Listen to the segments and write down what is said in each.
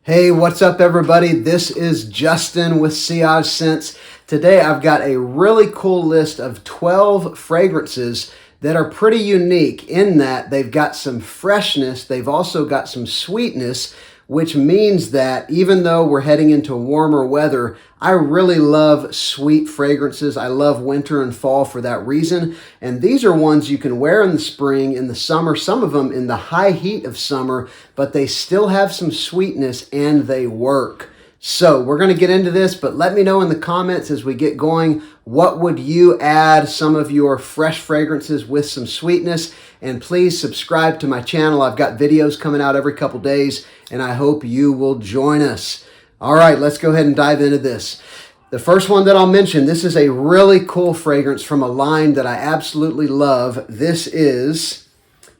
Hey, what's up everybody? This is Justin with Sillage Scents. Today I've got a really cool list of 12 fragrances that are pretty unique in that they've got some freshness, they've also got some sweetness, which means that even though we're heading into warmer weather, I really love sweet fragrances. I love winter and fall for that reason. And these are ones you can wear in the spring, in the summer, some of them in the high heat of summer, but they still have some sweetness and they work. So we're going to get into this, but let me know in the comments as we get going, what would you add some of your fresh fragrances with some sweetness? And please subscribe to my channel. I've got videos coming out every couple days, and I hope you will join us. All right, let's go ahead and dive into this. The first one that I'll mention, this is a really cool fragrance from a line that I absolutely love. This is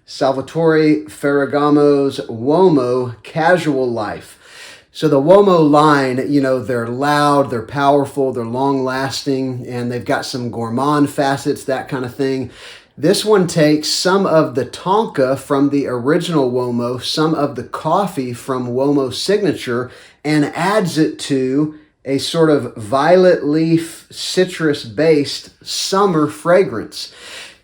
Salvatore Ferragamo's UOMO Casual Life. So the UOMO line, you know, they're loud, they're powerful, they're long-lasting, and they've got some gourmand facets, that kind of thing. This one takes some of the tonka from the original UOMO, some of the coffee from UOMO Signature, and adds it to a sort of violet leaf, citrus-based summer fragrance.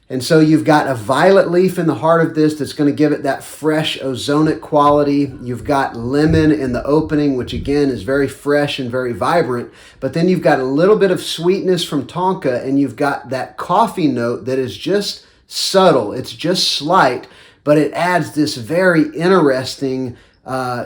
And so you've got a violet leaf in the heart of this that's going to give it that fresh ozonic quality. You've got lemon in the opening, which again is very fresh and very vibrant. But then you've got a little bit of sweetness from tonka, and you've got that coffee note that is just subtle. It's just slight, but it adds this very interesting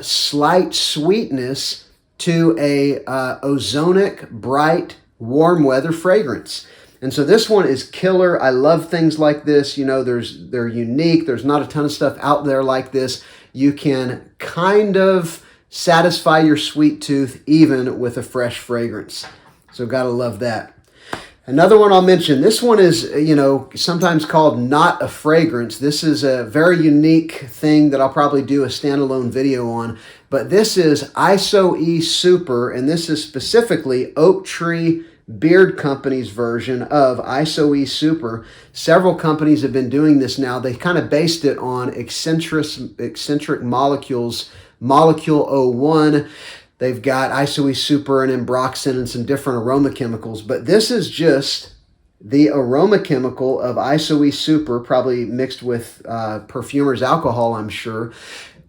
slight sweetness to a ozonic, bright, warm weather fragrance. And so this one is killer. I love things like this. You know, they're unique. There's not a ton of stuff out there like this. You can kind of satisfy your sweet tooth even with a fresh fragrance. So gotta love that. Another one I'll mention, this one is, you know, sometimes called not a fragrance. This is a very unique thing that I'll probably do a standalone video on. But this is ISO-E Super, and this is specifically Oak Tree Beard Company's version of ISO-E Super. Several companies have been doing this now. They kind of based it on eccentric molecules, Molecule 01. They've got ISO-E Super and Embroxin and some different aroma chemicals, but this is just the aroma chemical of ISO-E Super, probably mixed with perfumer's alcohol, I'm sure.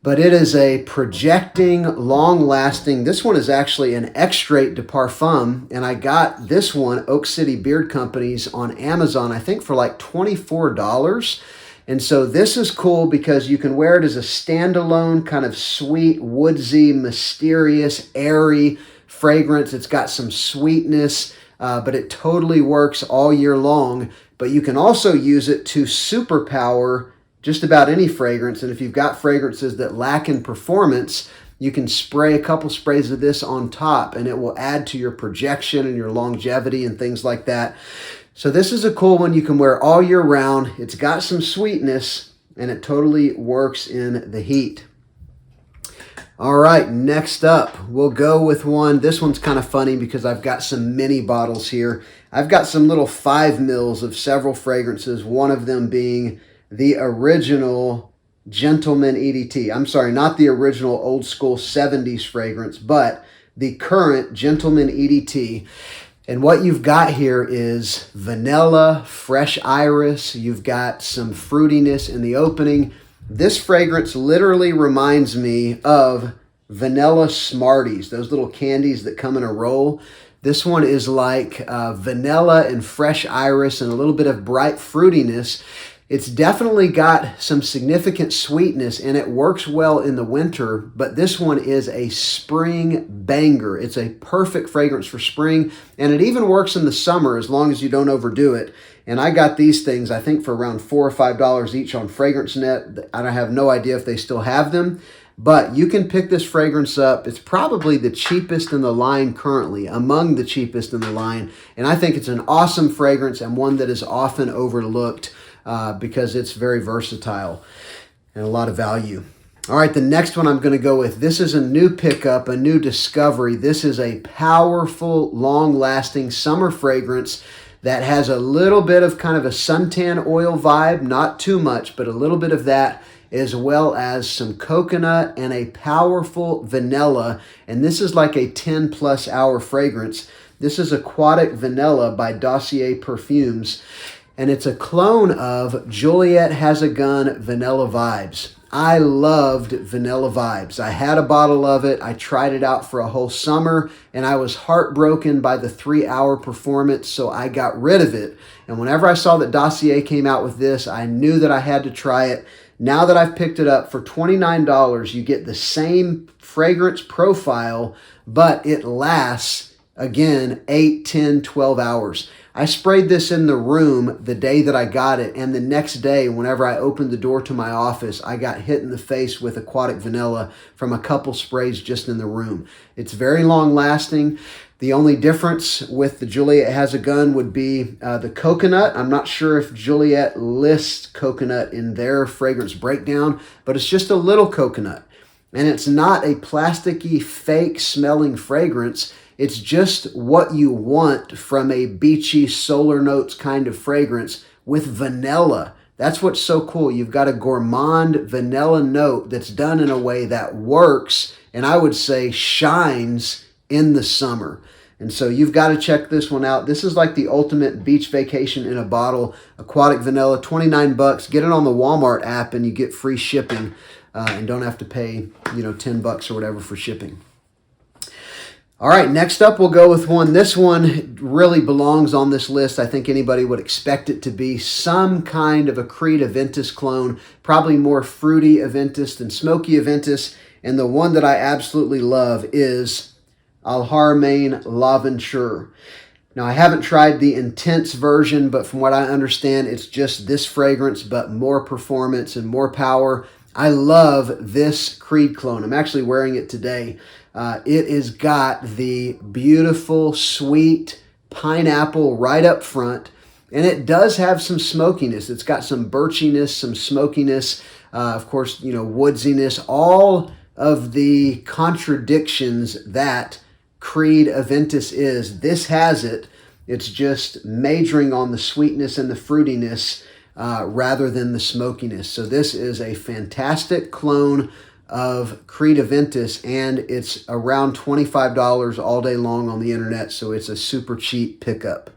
But it is a projecting, long-lasting, this one is actually an extrait de parfum, and I got this one, Oak City Beard Company's, on Amazon, I think for like $24. And so this is cool because you can wear it as a standalone, kind of sweet, woodsy, mysterious, airy fragrance. It's got some sweetness, but it totally works all year long. But you can also use it to superpower just about any fragrance. And if you've got fragrances that lack in performance, you can spray a couple sprays of this on top and it will add to your projection and your longevity and things like that. So this is a cool one you can wear all year round. It's got some sweetness and it totally works in the heat. All right, next up, we'll go with one. This one's kind of funny because I've got some mini bottles here. I've got some little 5 mils of several fragrances, one of them being the original Gentleman EDT. I'm sorry, not the original old school 70s fragrance, but the current Gentleman EDT. And what you've got here is vanilla, fresh iris. You've got some fruitiness in the opening. This fragrance literally reminds me of vanilla Smarties, those little candies that come in a roll. This one is like vanilla and fresh iris and a little bit of bright fruitiness. It's definitely got some significant sweetness and it works well in the winter, but this one is a spring banger. It's a perfect fragrance for spring, and it even works in the summer as long as you don't overdo it. And I got these things, I think, for around $4 or $5 each on FragranceNet. I have no idea if they still have them, but you can pick this fragrance up. It's probably the cheapest in the line currently, among the cheapest in the line, and I think it's an awesome fragrance and one that is often overlooked because it's very versatile and a lot of value. All right, the next one I'm going to go with, this is a new pickup, a new discovery. This is a powerful, long-lasting summer fragrance that has a little bit of kind of a suntan oil vibe, not too much, but a little bit of that, as well as some coconut and a powerful vanilla. And this is like a 10+ hour fragrance. This is Aquatic Vanilla by Dossier Perfumes, and it's a clone of Juliet Has a Gun Vanilla Vibes. I loved Vanilla Vibes. I had a bottle of it. I tried it out for a whole summer, and I was heartbroken by the 3-hour performance, so I got rid of it. And whenever I saw that Dossier came out with this, I knew that I had to try it. Now that I've picked it up for $29, you get the same fragrance profile, but it lasts, again, 8, 10, 12 hours. I sprayed this in the room the day that I got it, and the next day, whenever I opened the door to my office, I got hit in the face with Aquatic Vanilla from a couple sprays just in the room. It's very long lasting. The only difference with the Juliet Has a Gun would be the coconut. I'm not sure if Juliet lists coconut in their fragrance breakdown, but it's just a little coconut. And it's not a plasticky, fake smelling fragrance. It's just what you want from a beachy solar notes kind of fragrance with vanilla. That's what's so cool. You've got a gourmand vanilla note that's done in a way that works, and I would say shines in the summer. And so you've got to check this one out. This is like the ultimate beach vacation in a bottle. Aquatic Vanilla, 29 bucks. Get it on the Walmart app and you get free shipping and don't have to pay, $10 or whatever for shipping. All right, next up we'll go with one. This one really belongs on this list. I think anybody would expect it to be some kind of a Creed Aventus clone, probably more fruity Aventus than smoky Aventus. And the one that I absolutely love is HARAMAIN L'Aventure. Now, I haven't tried the intense version, but from what I understand, it's just this fragrance, but more performance and more power. I love this Creed clone. I'm actually wearing it today. It has got the beautiful, sweet pineapple right up front, and it does have some smokiness. It's got some birchiness, some smokiness, of course, woodsiness, all of the contradictions that Creed Aventus is. This has it. It's just majoring on the sweetness and the fruitiness rather than the smokiness. So this is a fantastic clone of Creed Aventus, and it's around $25 all day long on the internet, so it's a super cheap pickup.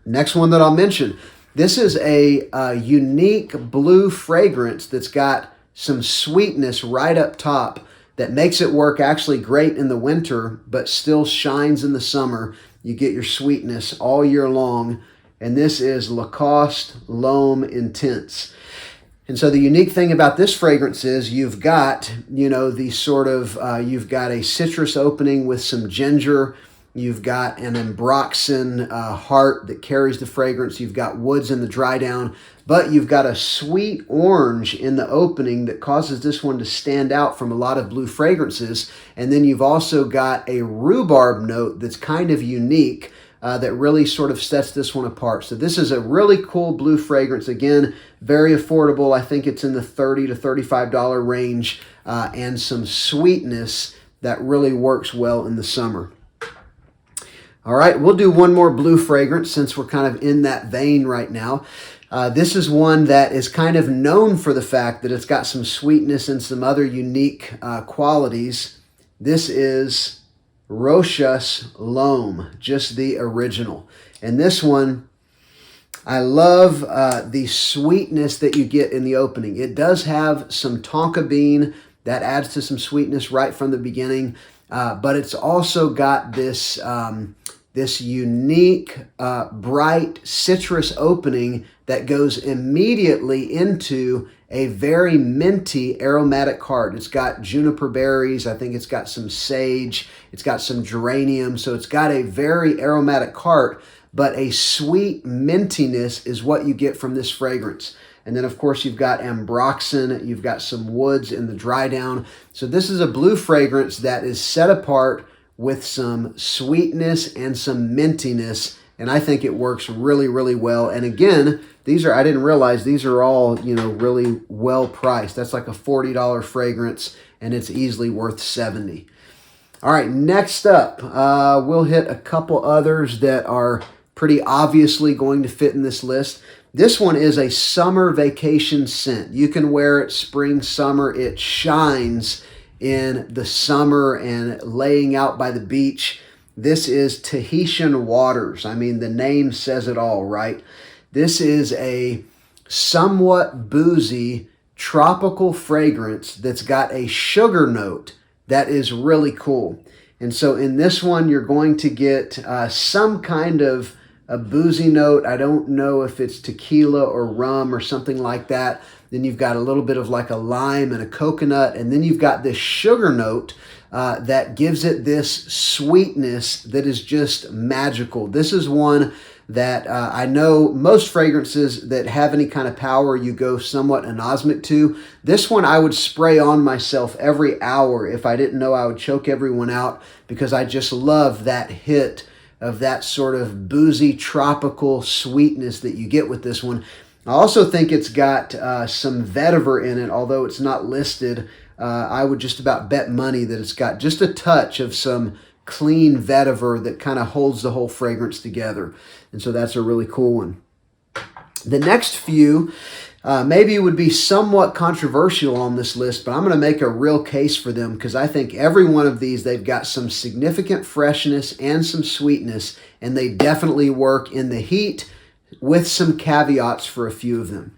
Next one that I'll mention. This is a unique blue fragrance that's got some sweetness right up top that makes it work actually great in the winter, but still shines in the summer. You get your sweetness all year long, and this is Lacoste L'Homme Intense. And so the unique thing about this fragrance is you've got, the sort of, you've got a citrus opening with some ginger. You've got an ambroxan heart that carries the fragrance. You've got woods in the dry down, but you've got a sweet orange in the opening that causes this one to stand out from a lot of blue fragrances. And then you've also got a rhubarb note that's kind of unique that really sort of sets this one apart. So this is a really cool blue fragrance. Again, very affordable. I think it's in the $30 to $35 range and some sweetness that really works well in the summer. All right, we'll do one more blue fragrance since we're kind of in that vein right now. This is one that is kind of known for the fact that it's got some sweetness and some other unique qualities. This is ROCHAS L'Homme, just the original. And this one, I love the sweetness that you get in the opening. It does have some tonka bean that adds to some sweetness right from the beginning, but it's also got this this unique, bright citrus opening that goes immediately into a very minty aromatic heart. It's got juniper berries. I think it's got some sage. It's got some geranium. So it's got a very aromatic heart, but a sweet mintiness is what you get from this fragrance. And then, of course, you've got ambroxan. You've got some woods in the dry down. So this is a blue fragrance that is set apart with some sweetness and some mintiness, and I think it works really, really well. And again, these are, I didn't realize these are all, really well priced. That's like a $40 fragrance, and it's easily worth $70. All right, next up, we'll hit a couple others that are pretty obviously going to fit in this list. This one is a summer vacation scent. You can wear it spring, summer. It shines in the summer and laying out by the beach. This is Tahitian Waters. I mean, the name says it all, right? This is a somewhat boozy tropical fragrance that's got a sugar note that is really cool. And so in this one, you're going to get some kind of a boozy note. I don't know if it's tequila or rum or something like that. Then you've got a little bit of like a lime and a coconut. And then you've got this sugar note that gives it this sweetness that is just magical. This is one that I know most fragrances that have any kind of power you go somewhat anosmic to. This one I would spray on myself every hour if I didn't know I would choke everyone out, because I just love that hit of that sort of boozy tropical sweetness that you get with this one. I also think it's got some vetiver in it, although it's not listed. I would just about bet money that it's got just a touch of some clean vetiver that kind of holds the whole fragrance together. And so that's a really cool one. The next few maybe would be somewhat controversial on this list, but I'm going to make a real case for them because I think every one of these, they've got some significant freshness and some sweetness, and they definitely work in the heat with some caveats for a few of them.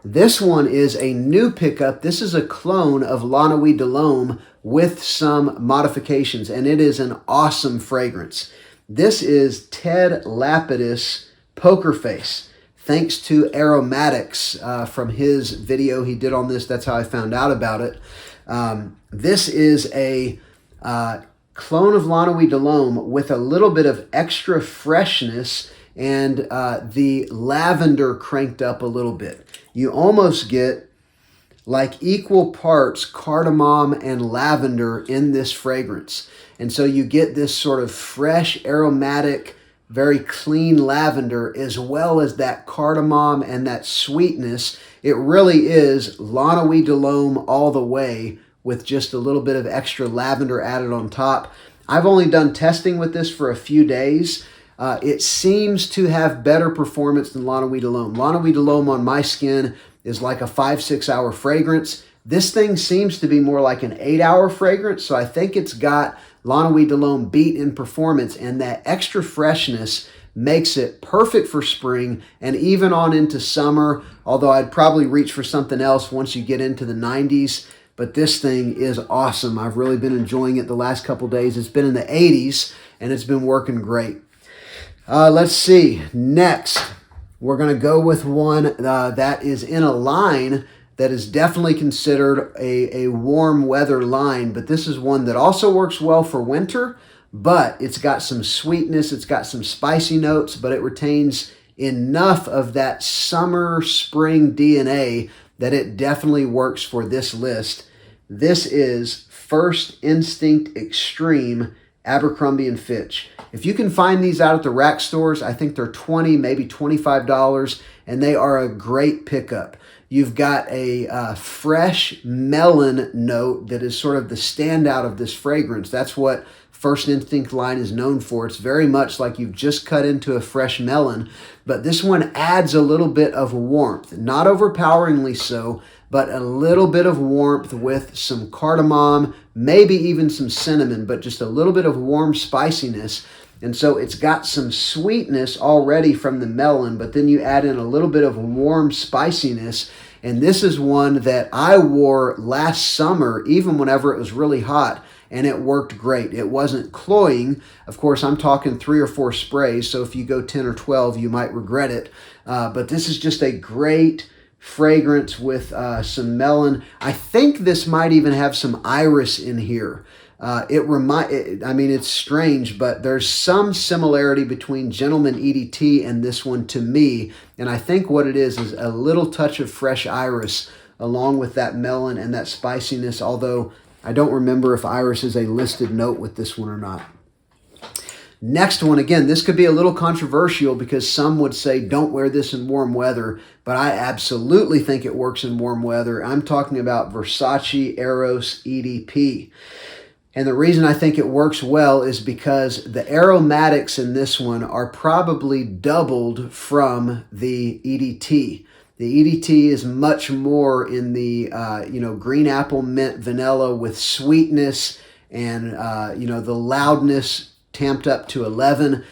This one is a new pickup. This is a clone of La Nuit de l'Homme with some modifications, and it is an awesome fragrance. This is Ted Lapidus Poker Face. Thanks to Aromatics from his video he did on this. That's how I found out about it. This is a clone of La Nuit de l'Homme with a little bit of extra freshness and the lavender cranked up a little bit. You almost get like equal parts cardamom and lavender in this fragrance. And so you get this sort of fresh, aromatic, very clean lavender, as well as that cardamom and that sweetness. It really is La Nuit de l'Homme all the way, with just a little bit of extra lavender added on top. I've only done testing with this for a few days. It seems to have better performance than La Nuit de l'Homme. La Nuit de l'Homme on my skin is like a 5-6 hour fragrance. This thing seems to be more like an 8-hour fragrance, so I think it's got La Nuit de l'Homme beat in performance, and that extra freshness makes it perfect for spring and even on into summer, although I'd probably reach for something else once you get into the 90s. But this thing is awesome. I've really been enjoying it the last couple days. It's been in the 80s, and it's been working great. Let's see. Next, we're going to go with one that is in a line that is definitely considered a warm weather line, but this is one that also works well for winter, but it's got some sweetness, it's got some spicy notes, but it retains enough of that summer, spring DNA that it definitely works for this list. This is First Instinct Extreme Abercrombie & Fitch. If you can find these out at the rack stores, I think they're $20, maybe $25, and they are a great pickup. You've got a fresh melon note that is sort of the standout of this fragrance. That's what First Instinct line is known for. It's very much like you've just cut into a fresh melon, but this one adds a little bit of warmth, not overpoweringly so, but a little bit of warmth with some cardamom, maybe even some cinnamon, but just a little bit of warm spiciness. And so it's got some sweetness already from the melon, but then you add in a little bit of warm spiciness. And this is one that I wore last summer, even whenever it was really hot, and it worked great. It wasn't cloying. Of course, I'm talking 3 or 4 sprays, so if you go 10 or 12, you might regret it. But this is just a great fragrance with some melon. I think this might even have some iris in here. I mean, it's strange, but there's some similarity between Gentleman EDT and this one to me. And I think what it is a little touch of fresh iris along with that melon and that spiciness, although I don't remember if iris is a listed note with this one or not. Next one, again, this could be a little controversial because some would say don't wear this in warm weather, but I absolutely think it works in warm weather. I'm talking about Versace Eros EDP. And the reason I think it works well is because the aromatics in this one are probably doubled from the EDT. The EDT is much more in the green apple, mint, vanilla with sweetness and the loudness tamped up to 11.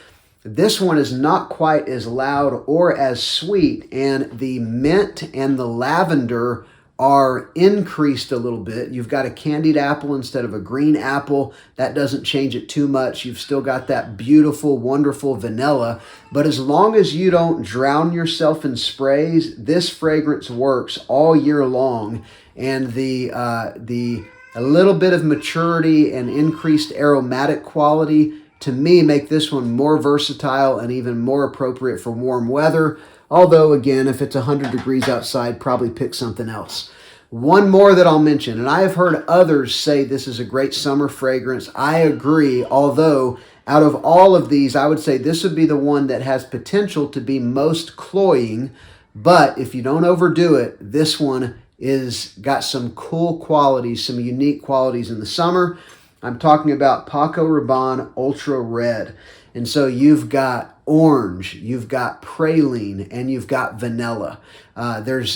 This one is not quite as loud or as sweet, and the mint and the lavender are increased a little bit. You've got a candied apple instead of a green apple. That doesn't change it too much. You've still got that beautiful, wonderful vanilla. But as long as you don't drown yourself in sprays, this fragrance works all year long. And a little bit of maturity and increased aromatic quality, to me, make this one more versatile and even more appropriate for warm weather. Although, again, if it's 100 degrees outside, probably pick something else. One more that I'll mention, and I have heard others say this is a great summer fragrance. I agree, although out of all of these, I would say this would be the one that has potential to be most cloying. But if you don't overdo it, this one is got some cool qualities, some unique qualities in the summer. I'm talking about PACO Rabanne Ultra Red. And so you've got orange, you've got praline, and you've got vanilla. PACO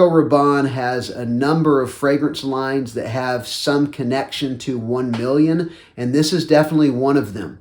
Rabanne has a number of fragrance lines that have some connection to 1 million, and this is definitely one of them.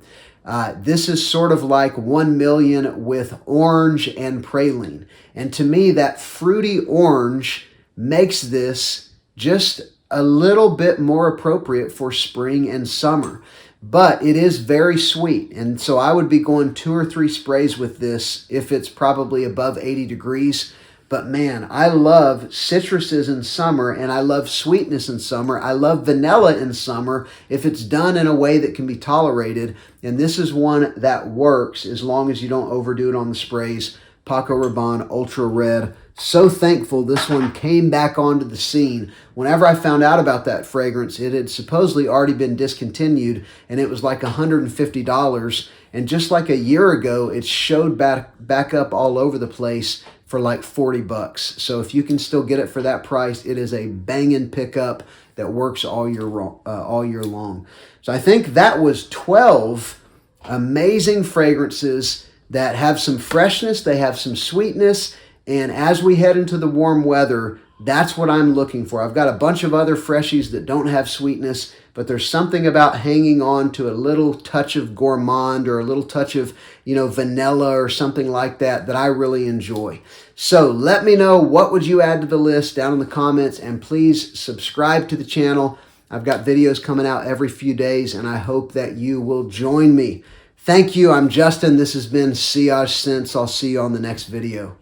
This is sort of like 1 million with orange and praline. And to me, that fruity orange makes this just a little bit more appropriate for spring and summer. But it is very sweet, and so I would be going 2 or 3 sprays with this if it's probably above 80 degrees. But man, I love citruses in summer, and I love sweetness in summer. I love vanilla in summer if it's done in a way that can be tolerated. And this is one that works as long as you don't overdo it on the sprays. PACO Rabanne Ultra Red. So thankful this one came back onto the scene. Whenever I found out about that fragrance, it had supposedly already been discontinued, and it was like $150. And just like a year ago, it showed back up all over the place for like $40. So if you can still get it for that price, it is a banging pickup that works all year long. So I think that was 12 amazing fragrances that have some freshness, they have some sweetness, and as we head into the warm weather, that's what I'm looking for. I've got a bunch of other freshies that don't have sweetness, but there's something about hanging on to a little touch of gourmand or a little touch of, vanilla or something like that I really enjoy. So let me know, what would you add to the list down in the comments, and please subscribe to the channel. I've got videos coming out every few days, and I hope that you will join me. Thank you. I'm Justin. This has been Sillage Scents. I'll see you on the next video.